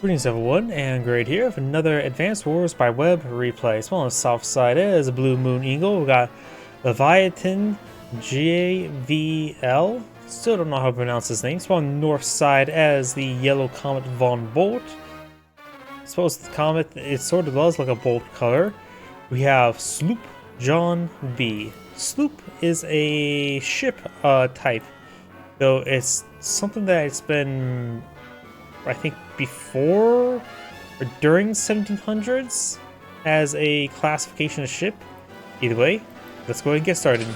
Greetings everyone, Angrade here with another Advanced Wars by Web replay. So on the south side is a Blue Moon Eagle. We got LEVIATANJVL. Still don't know how to pronounce his name. So on the north side as the Yellow Comet von Bolt. I suppose the comet, it sort of does like a bolt color. We have Sloop John V. Sloop is a ship type, though it's something that it's been, I think, before or during 1700s as a classification of ship. Either way, let's go ahead and get started.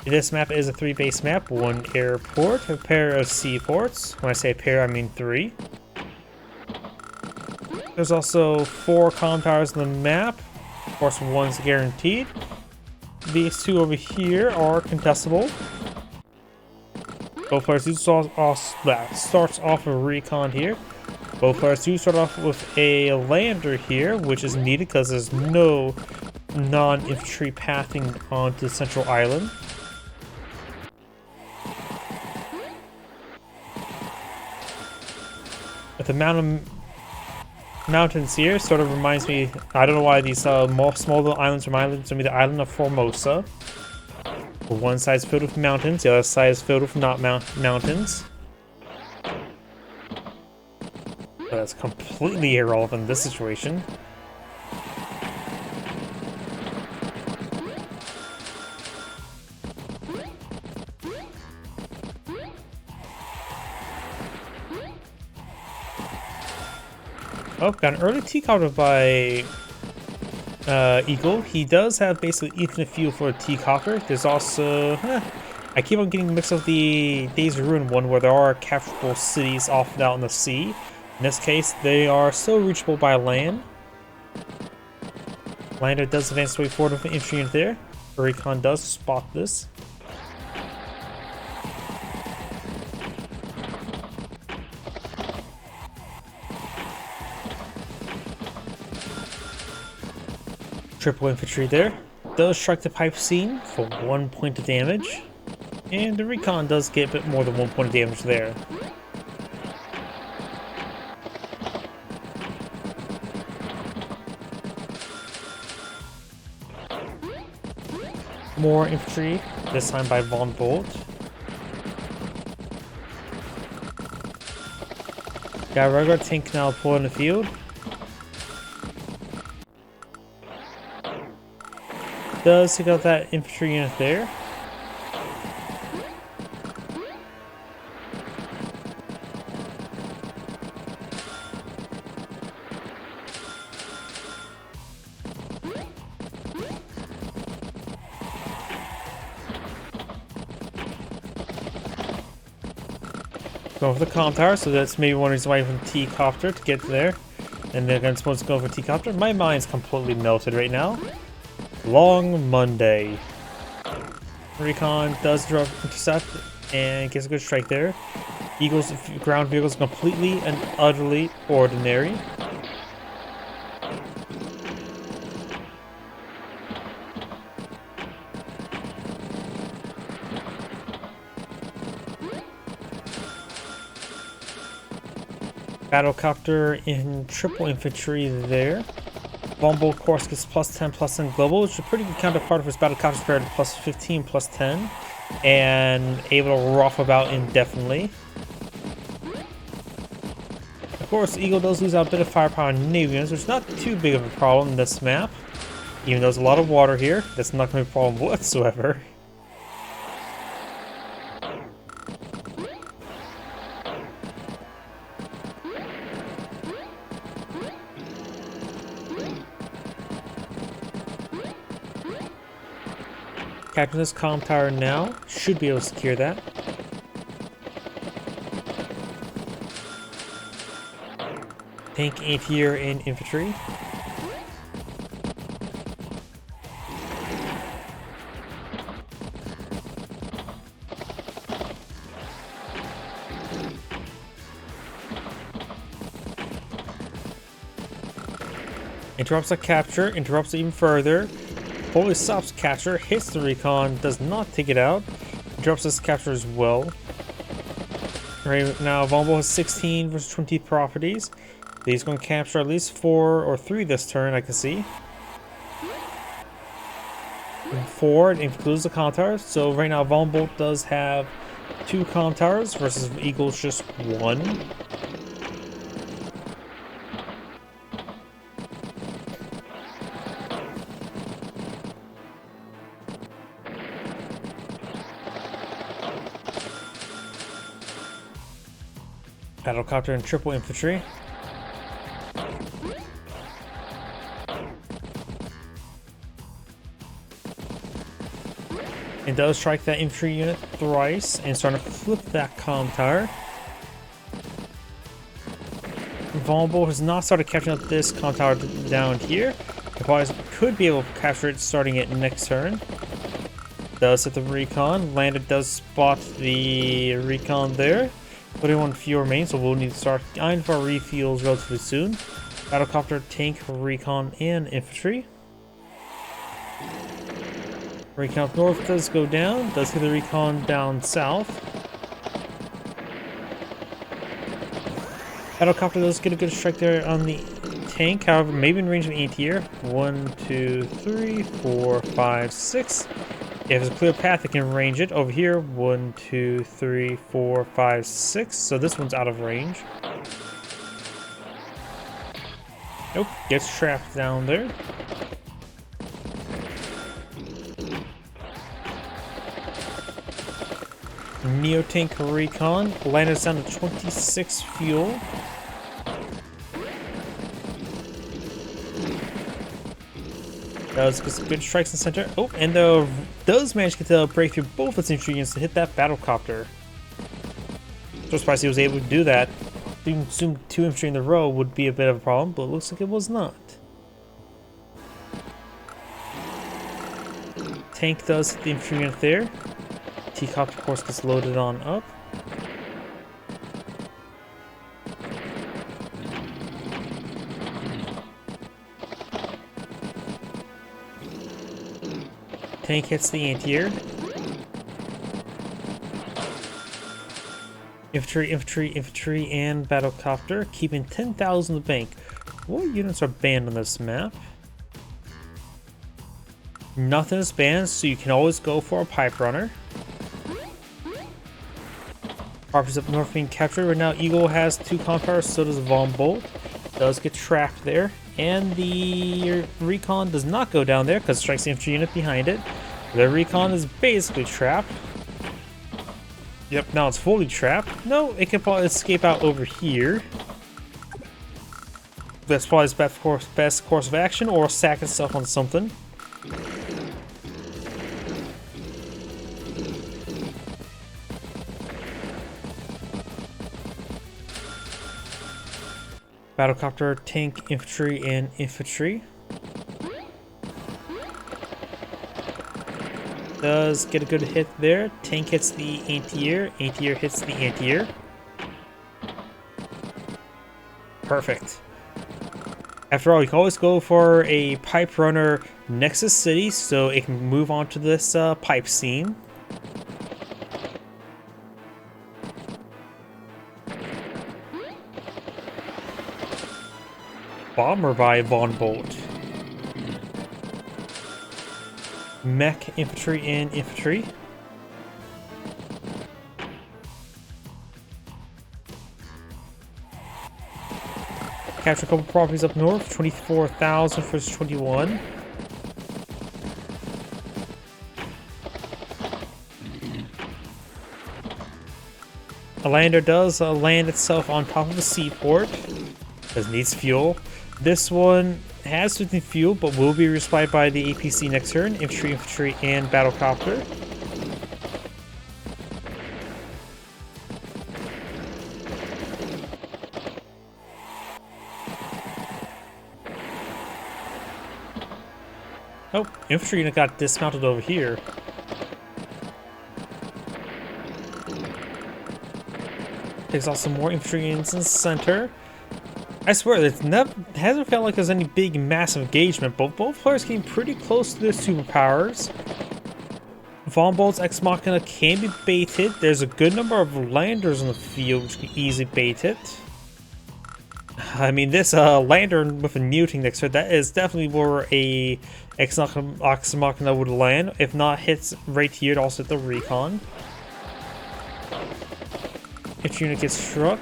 This map is a 3-base map, 1 airport, a pair of seaports. When I say pair, I mean 3. There's also 4 comm towers on the map. Of course, one's guaranteed. These 2 over here are contestable. Both players do starts off with recon here. Both players do start off with a lander here, which is needed because there's no non-infantry pathing onto the central island. With the mountains here, sort of reminds me, I don't know why these small little islands reminds me of the island of Formosa. One side is filled with mountains, the other side is filled with not mountains. But that's completely irrelevant in this situation. Oh, got an early T-copter by Eagle. He does have basically infinite fuel for a T-copter. There's also, I keep on getting mixed up the Days of Ruin one where there are capturable cities off and out in the sea. In this case, they are still reachable by land. Lander does advance the way forward with an infantry unit there. Recon does spot this. Triple infantry there. Does strike the pipe scene for 1 point of damage. And the recon does get a bit more than 1 point of damage there. More infantry, this time by Von Bolt. Got a regular tank now pulled in the field. Does take out that infantry unit there. Going for the comm tower, so that's maybe one reason why from T-copter to get there. And then I'm supposed to go for T-copter. My mind's completely melted right now. Long Monday. Recon does intercept and gets a good strike there. Eagle's ground vehicles completely and utterly ordinary. Battlecopter in triple infantry there. Von Bolt, of course, gets +10/+10 global, which is a pretty good counterpart of his battlecopter compared to +15/+10, and able to rough about indefinitely. Of course, Eagle does lose out a bit of firepower on Navy units, which is not too big of a problem in this map. Even though there's a lot of water here, that's not going to be a problem whatsoever. Capturing this comm tower now. Should be able to secure that. Tank ain't here in infantry. Interrupts the capture, interrupts it even further. Fully stops capture, hits the recon, does not take it out. Drops this capture as well. Right now, Vombo has 16 versus 20 properties. He's going to capture at least 4 or 3 this turn, I can see. 4 includes the Comm Tower. So right now, Vombo does have 2 Comm Towers versus Eagle's just 1. Battlecopter and triple infantry. It does strike that infantry unit thrice and starting to flip that comm tower. Vulnerable has not started capturing up this comm tower down here. The probably could be able to capture it starting it next turn. Does hit the recon. Lander does spot the recon there. 21 fuel remains, so we'll need to start eyeing for our refuels relatively soon. Battlecopter, tank, recon, and infantry. Recon up north does go down, does hit the recon down south. Battlecopter does get a good strike there on the tank, however, maybe in range of an anti-air. 1, 2, 3, 4, 5, 6. If it's a clear path, it can range it. Over here, 1, 2, 3, 4, 5, 6. So this one's out of range. Nope, gets trapped down there. Neo-tank recon landed down to 26 fuel. Does get some good strikes in the center. Oh, and does manage to get the break through both its infantry units to hit that battlecopter. So surprised he was able to do that. I assumed 2 infantry in a row would be a bit of a problem, but it looks like it was not. Tank does hit the infantry unit there. T-copter, of course, gets loaded on up. Tank hits the anti-air. Infantry, infantry, infantry, and battlecopter, keeping 10,000 in the bank. What units are banned on this map? Nothing is banned, so you can always go for a pipe runner. Harper's up north being captured. Right now, Eagle has 2 comm towers, so does Von Bolt. Does get trapped there. And the recon does not go down there because it strikes the infantry unit behind it. The recon is basically trapped. Yep, now it's fully trapped. No, it can probably escape out over here. That's probably its best course of action, or sack itself on something. Battlecopter, tank, infantry, and infantry. Does get a good hit there. Tank hits the anti-air. Anti-air hits the anti-air. Perfect. After all, you can always go for a pipe runner next to city so it can move on to this pipe scene. Bomber by Von Bolt. Mech, infantry, and infantry. Capture a couple properties up north. 24,000 versus 21. A lander does land itself on top of a seaport. Because it needs fuel. This one has 15 fuel, but will be resupplied by the APC next turn. Infantry, infantry, and battlecopter. Oh, infantry unit got dismounted over here. Takes off some more infantry units in the center. I swear, it hasn't felt like there's any big, massive engagement, but both players came pretty close to their superpowers. Von Bolt's Ex Machina can be baited. There's a good number of landers on the field which can easily bait it. I mean, this lander with a Newton next to it, that is definitely where a Ex Machina would land. If not hits right here, it also hit the recon. If unit gets struck,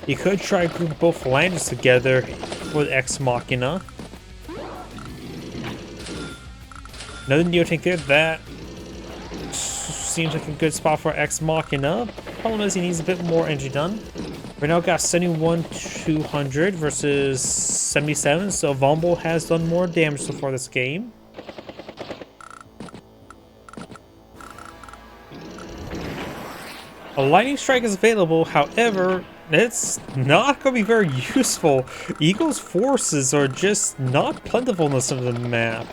you could try to group both landers together with Ex Machina. Another Neotank there, that seems like a good spot for Ex Machina. Problem is he needs a bit more energy done. Right now got 71,200 versus 77, so Von Bolt has done more damage so far this game. A lightning strike is available, however, it's not going to be very useful. Eagle's forces are just not plentiful in this of the map.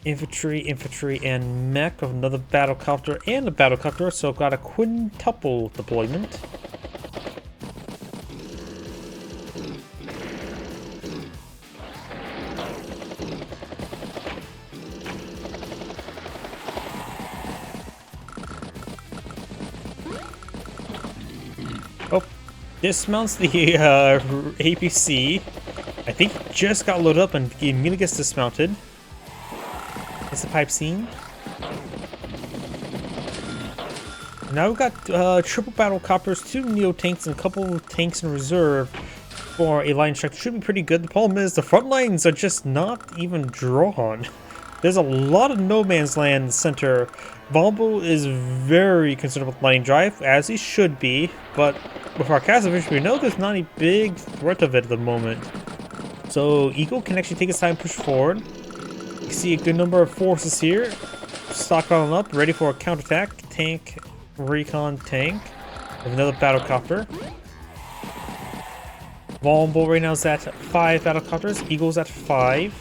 Infantry, and mech of another battlecopter and a battlecopter, so got a quintuple deployment. Oh, dismounts the APC. I think it just got loaded up and immediately gets dismounted. It's the pipe scene. Now we've got triple battle copters, 2 neo tanks, and a couple of tanks in reserve for a line strike. Should be pretty good. The problem is the front lines are just not even drawn. There's a lot of no man's land in the center. Von Bolt is very concerned with line drive, as he should be, but with our cast infantry, we know there's not a big threat of it at the moment. So Eagle can actually take his time and push forward. You see a good number of forces here, stockpiling up, ready for a counterattack. Tank, recon tank, with another battlecopter. Von Bolt right now is at 5 battlecopters, Eagle's at 5.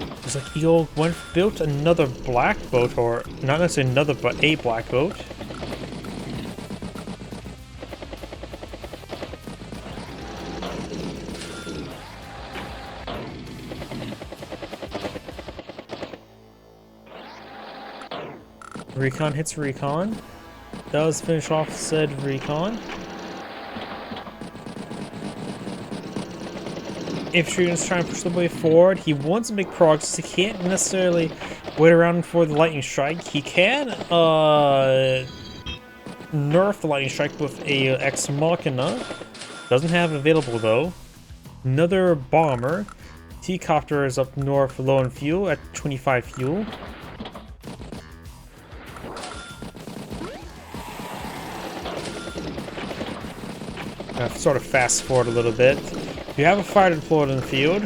Looks like Eagle built another black boat, or not necessarily another, but a black boat. Recon hits recon. Does finish off said recon. Infantry is trying to push the way forward. He wants to make progress. He can't necessarily wait around for the lightning strike. He can nerf the lightning strike with a Ex Machina. Doesn't have it available though. Another bomber. T-copter is up north, low on fuel at 25 fuel. Sort of fast forward a little bit. You have a fighter deployed in the field.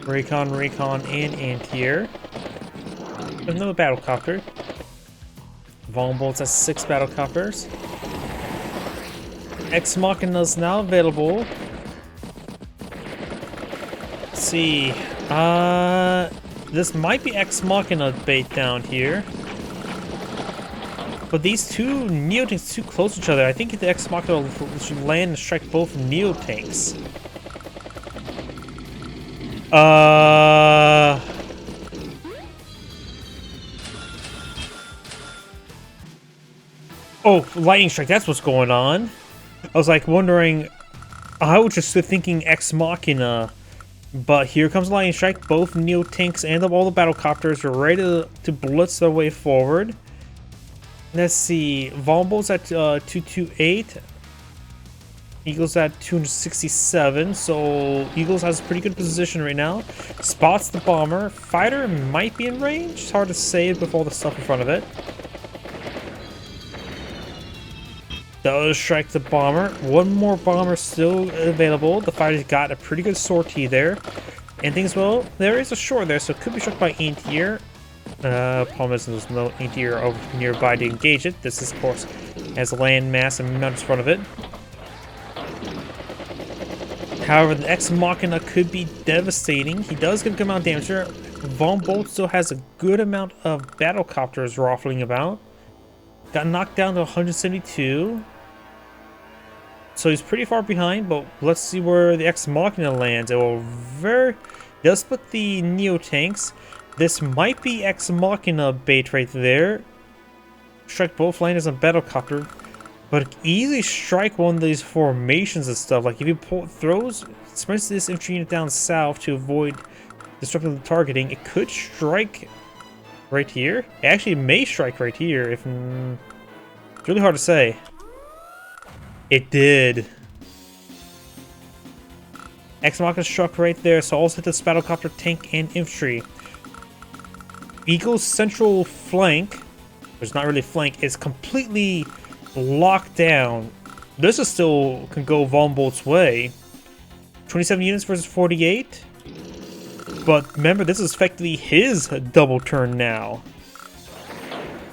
Recon, and anti-air. Another battlecopter. Von Bolt's at 6 battlecopters. Ex Machina is now available. Let's see. This might be Ex Machina bait down here. But these two Neotanks too close to each other. I think the Ex Machina should land and strike both Neotanks. Oh, lightning strike, that's what's going on. I was like wondering, I was just thinking Ex Machina, but here comes lightning strike. Both Neo tanks and all the battlecopters are ready to blitz their way forward. Let's see, Von Bolt's at 228, Eagles at 267, so Eagles has a pretty good position right now. Spots the bomber, fighter might be in range, it's hard to say with all the stuff in front of it. Does strike the bomber. One more bomber still available. The fighter's got a pretty good sortie there. And things, well, there is a shore there, so it could be struck by anti-air. Problem is there's no anti-air over nearby to engage it. This is, of course, has a land mass and mountains in front of it. However, the Ex Machina could be devastating. He does get a good amount of damage here. Von Bolt still has a good amount of battlecopters ruffling about. Got knocked down to 172. So he's pretty far behind, but let's see where the Ex Machina lands. It will does split the Neo tanks. This might be Ex Machina bait right there. Strike both landers on battlecopter, but easily strike one of these formations and stuff. Like if you sprints this infantry unit down south to avoid disrupting the targeting, it could strike right here. It actually may strike right here. If it's really hard to say. It did. Ex Machina struck right there, so also hit this battlecopter, tank, and infantry. Eagle's central flank, which is not really flank, is completely locked down. This is still can go Von Bolt's way. 27 units versus 48. But remember, this is effectively his double turn now,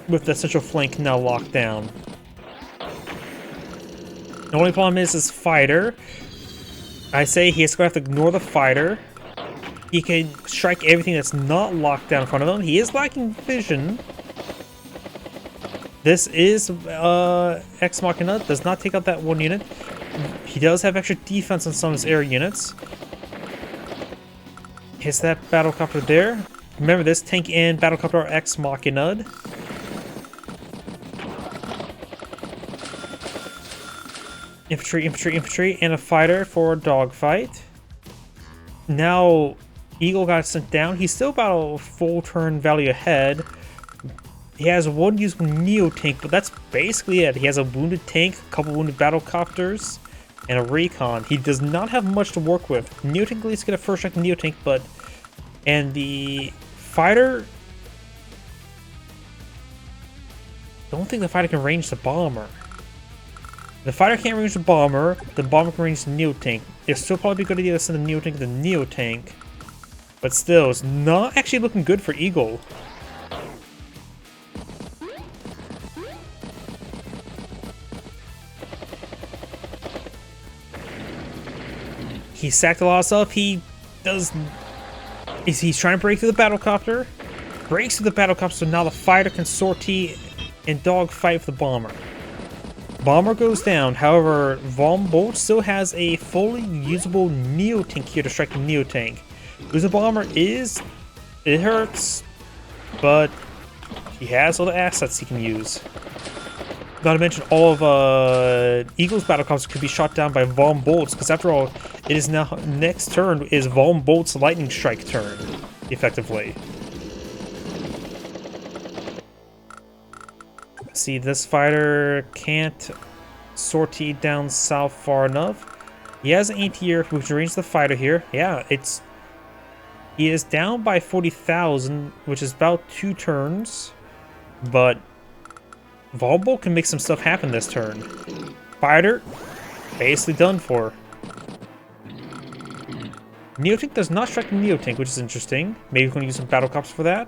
with the central flank now locked down. The only problem is his fighter. I say he's going to have to ignore the fighter. He can strike everything that's not locked down in front of him. He is lacking vision. This is Ex Machina. Does not take out that one unit. He does have extra defense on some of his air units. Hits that battlecopter there. Remember, this tank and battlecopter are Ex Machina. Infantry, infantry, infantry, and a fighter for a dogfight. Now, Eagle got sent down. He's still about a full turn value ahead. He has one usable Neo tank, but that's basically it. He has a wounded tank, a couple wounded battlecopters, and a recon. He does not have much to work with. Neo tank at least get a first strike Neo tank, and the fighter, don't think the fighter can range the bomber. The fighter can't range the bomber can range the Neo tank. It'll still probably be a good idea to send the Neo tank to the Neo tank. But still, it's not actually looking good for Eagle. He sacked a lot of stuff. He's trying to break through the battlecopter. Breaks through the battlecopter, so now the fighter can sortie and dogfight with the bomber. Bomber goes down. However, Von Bolt still has a fully usable Neo tank here to strike the Neo tank. Losing bomber it hurts, but he has all the assets he can use. Not to mention all of Eagle's battlecopters could be shot down by Von Bolt's, because after all, it is now next turn is Von Bolt's lightning strike turn, effectively. See, this fighter can't sortie down south far enough. He has an anti-air which range the fighter here. Yeah, he is down by 40,000, which is about 2 turns. But Von Bolt can make some stuff happen this turn. Fighter, basically done for. Neotank does not strike the Neotank, which is interesting. Maybe we're going to use some battlecopters for that.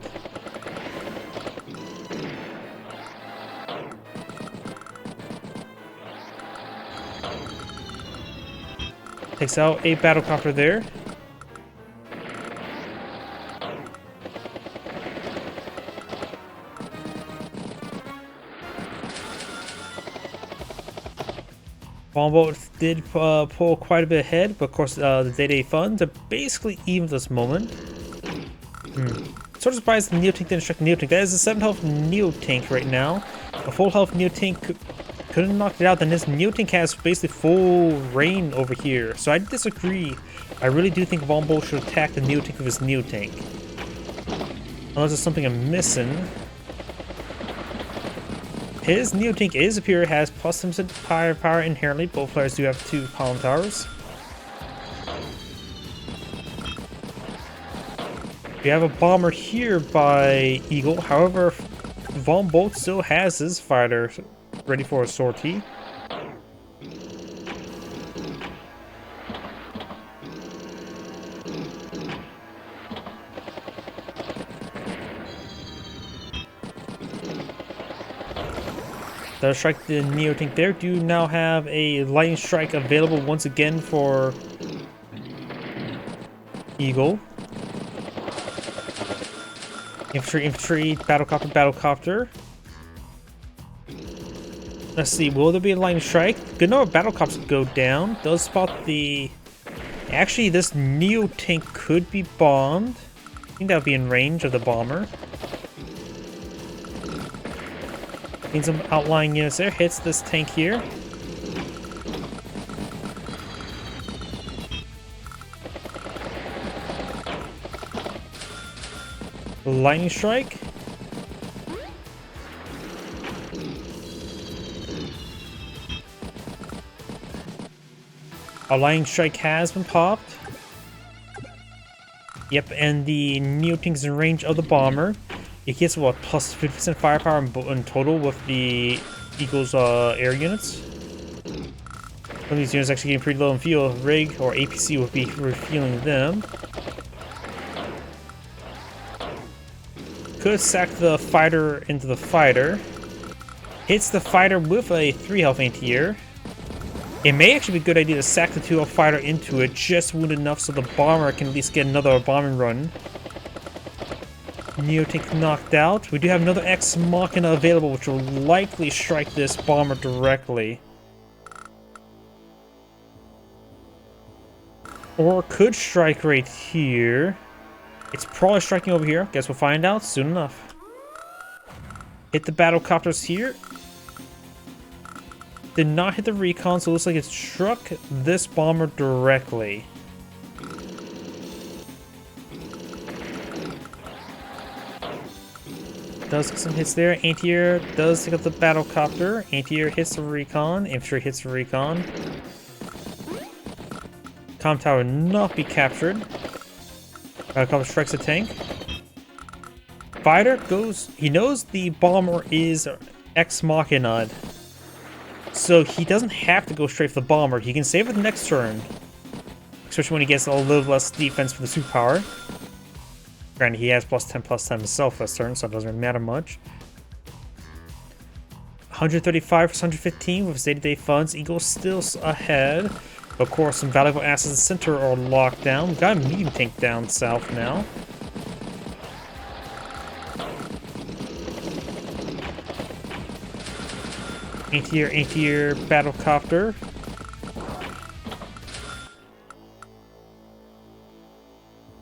Takes out a battlecopter there. Von Bolt did pull quite a bit ahead, but of course the Day-Day funds are basically even at this moment. Sort of surprised the Neotank didn't strike the Neotank. That is a 7 health Neotank right now. A full health Neotank couldn't knock it out, then this Neotank has basically full reign over here. So I disagree. I really do think Von Bolt should attack the Neotank with his Neotank. Unless there's something I'm missing. His Neotank is superior, has plus some power inherently. Both players do have 2 column towers. We have a bomber here by Eagle. However, Von Bolt still has his fighter ready for a sortie. Does strike the Neo tank there. Do now have a lightning strike available once again for Eagle. Infantry, battlecopter, battlecopter. Let's see, will there be a lightning strike? Good number of battlecopters go down. Does spot the... Actually, this Neo tank could be bombed. I think that would be in range of the bomber. Need some outlying units there. Hits this tank here. Lightning strike. A lightning strike has been popped. Yep, and the Neo tank's in range of the bomber. It gets what, plus 50% firepower in total with the Eagle's air units. Some of these units actually getting pretty low in fuel. Rig or APC will be refueling them. Could sack the fighter into the fighter. Hits the fighter with a 3 health anti-air. It may actually be a good idea to sack the 2 health fighter into it, just wound enough so the bomber can at least get another bombing run. Neo tank knocked out. We do have another Ex Machina available, which will likely strike this bomber directly. Or could strike right here. It's probably striking over here. Guess we'll find out soon enough. Hit the battlecopters here. Did not hit the recon, so it looks like it struck this bomber directly. Does get some hits there. Anti-air does take up the battlecopter. Anti-air hits the recon. Infantry hits the recon. Comm tower not be captured. Battlecopter strikes a tank. Fighter goes... He knows the bomber is Ex Machina, so he doesn't have to go straight for the bomber. He can save it the next turn. Especially when he gets a little less defense for the superpower. Granted, he has +10/+10 himself this turn, so it doesn't really matter much. 135 versus 115 with his day-to-day funds. Eagle still ahead. Of course, some valuable assets in the center are locked down. We've got a medium tank down south now. Anti-air, battlecopter.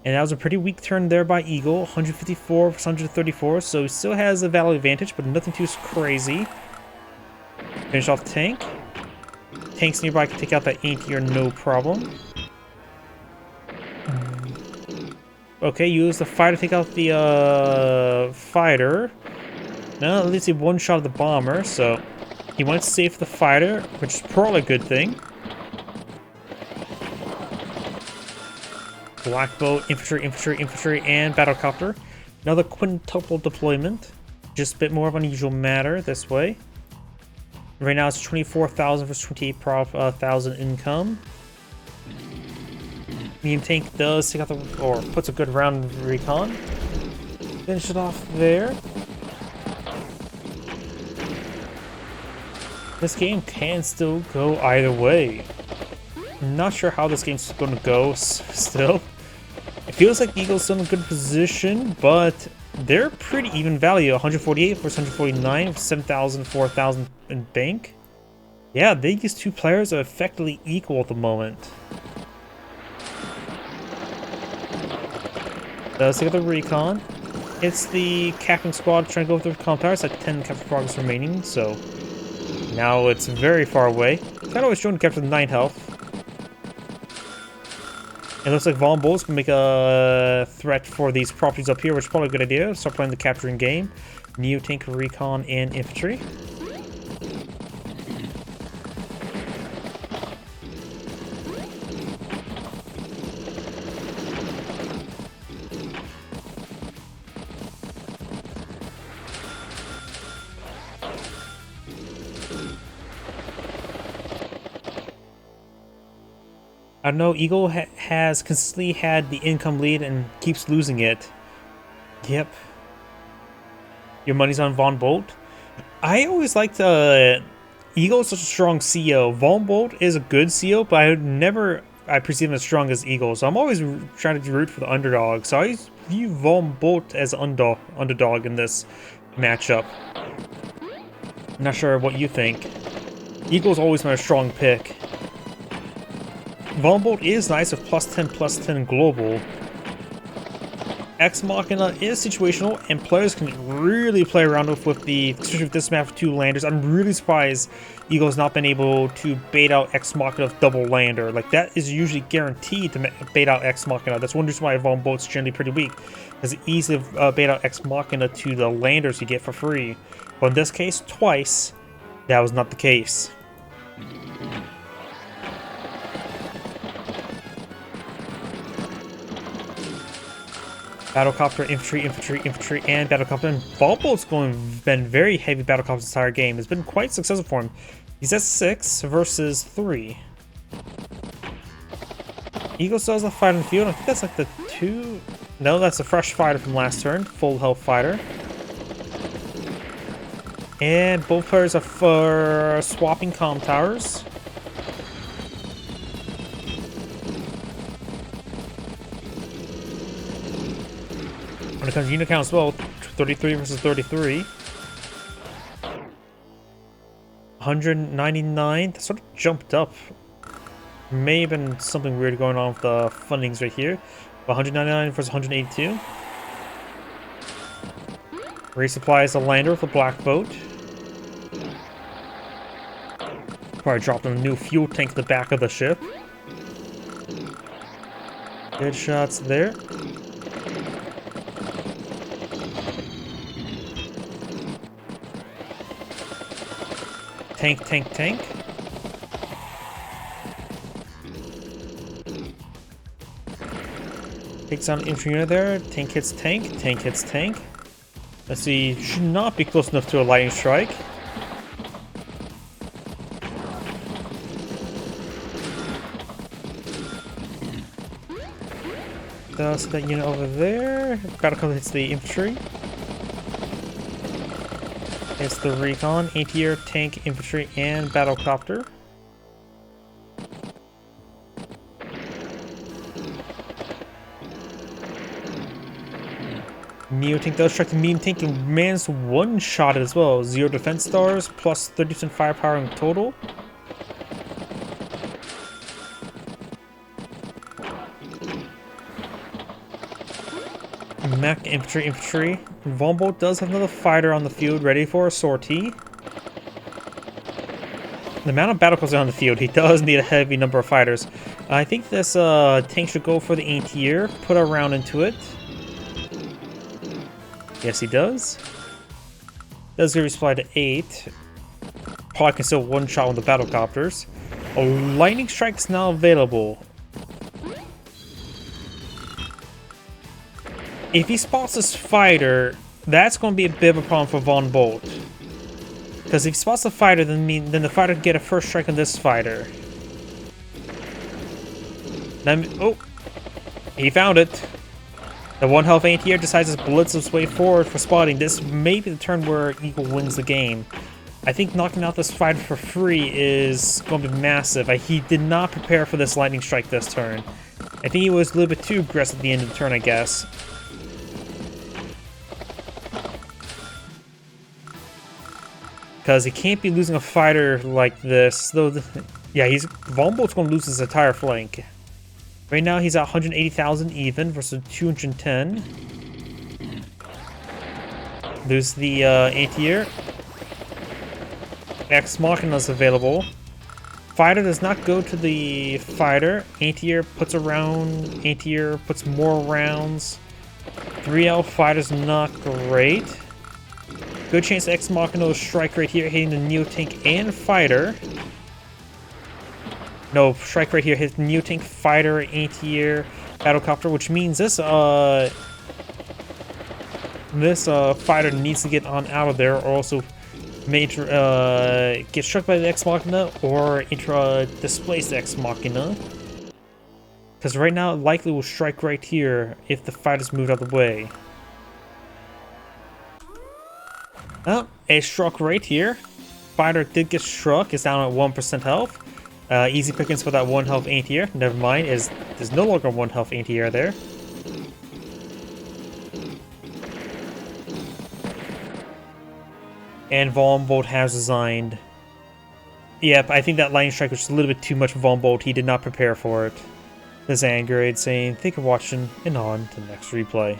And that was a pretty weak turn there by Eagle. 154 versus 134, so he still has a value advantage, but nothing too crazy. Finish off the tank. Tanks nearby can take out that anti-air, no problem. Okay, use the fighter to take out the fighter. Now at least he one-shot the bomber, so he went safe for the fighter, which is probably a good thing. Black boat, infantry, infantry, infantry, and battlecopter. Another quintuple deployment. Just a bit more of unusual matter this way. Right now it's 24,000 versus 28,000 income. Medium tank does take out the, or puts a good round of recon. Finish it off there. This game can still go either way. I'm not sure how this game's going to go still. It feels like Eagle's still in a good position, but they're pretty even value. 148 versus 149 with 7,000, 4,000 in bank. Yeah, these two players are effectively equal at the moment. Does take the recon. It's the captain squad trying to go with the recon power. It's like 10 capture progress remaining, so now it's very far away. Kind of always showing capture 9 health. It looks like Von Bull's can make a threat for these properties up here, which is probably a good idea. Start playing the capturing game. Neo tank, recon, and infantry. I don't know, Eagle has consistently had the income lead and keeps losing it. Yep. Your money's on Von Bolt. I always liked Eagle is such a strong CO. Volbolt is a good CO, but I perceive him as strong as Eagle. So I'm always trying to root for the underdog. So I view Volbolt as underdog in this matchup. I'm not sure what you think. Eagle's always been a strong pick. Volbolt is nice with +10/+10 global. Ex Machina is situational, and players can really play around especially with this map with 2 landers. I'm really surprised Eagle's not been able to bait out Ex Machina with double lander. Like, that is usually guaranteed to bait out Ex Machina. That's one reason why Volbolt's generally pretty weak, because it's easy to bait out Ex Machina to the landers you get for free. But in this case, twice, that was not the case. Battlecopter, infantry, and battlecopter. And Volbolt's been very heavy battlecopter this entire game. It's been quite successful for him. He's at 6 versus 3. Eagle still has a fighter in the field. I think that's like the 2. No, that's a fresh fighter from last turn. Full health fighter. And both players are for swapping comm towers. When it comes to unit count as well, 33 versus 33. 199, that sort of jumped up. May have been something weird going on with the fundings right here. 199 versus 182. Resupplies a lander with a black boat. Probably dropped a new fuel tank in the back of the ship. Good shots there. Tank. Takes on infantry unit there. Tank hits tank. Let's see, should not be close enough to a lightning strike. Does that unit over there. Battlecopter hits the infantry. It's the recon, anti-air, tank, infantry, and battlecopter. Neo tank does strike the medium tank and mans one-shot it as well. 0 defense stars, plus 30% firepower in total. Mech, infantry. Volbolt does have another fighter on the field ready for a sortie. The amount of battlecruisers on the field, he does need a heavy number of fighters. I think this tank should go for the anti-air, put a round into it. Yes, he does. Does get resupply to 8. Probably can still one-shot with the battlecopters. A lightning strike is now available. If he spots this fighter, that's going to be a bit of a problem for Von Bolt. Because if he spots the fighter, then the fighter can get a first strike on this fighter. Oh, he found it. The 1 health anti-air decides to blitz his way forward for spotting. This may be the turn where Eagle wins the game. I think knocking out this fighter for free is going to be massive. He did not prepare for this lightning strike this turn. I think he was a little bit too aggressive at the end of the turn, I guess. Because he can't be losing a fighter like this. Though, yeah, Volbolt's going to lose his entire flank. Right now, he's at 180,000 even versus 210. Lose the anti-air. Ex Machina's available. Fighter does not go to the fighter. Anti-air puts a round. Anti-air puts more rounds. 3L fighter's not great. Good chance Ex Machina will strike right here, hitting the Neo tank and fighter. No, strike right here, hit Neo tank, fighter, anti-air, battlecopter, which means this fighter needs to get on out of there, or also may get struck by the Ex Machina or displace the Ex Machina. Because right now, it likely will strike right here if the fighter's moved out of the way. Well, A struck right here. Fighter did get struck. It's down at 1% health. Easy pickings for that 1 health anti-air. Never mind, there's no longer 1 health anti-air there. And Von Bolt has resigned. Yep, I think that lightning strike was just a little bit too much for Von Bolt. He did not prepare for it. This Angrade saying, thank you for watching, and on to the next replay.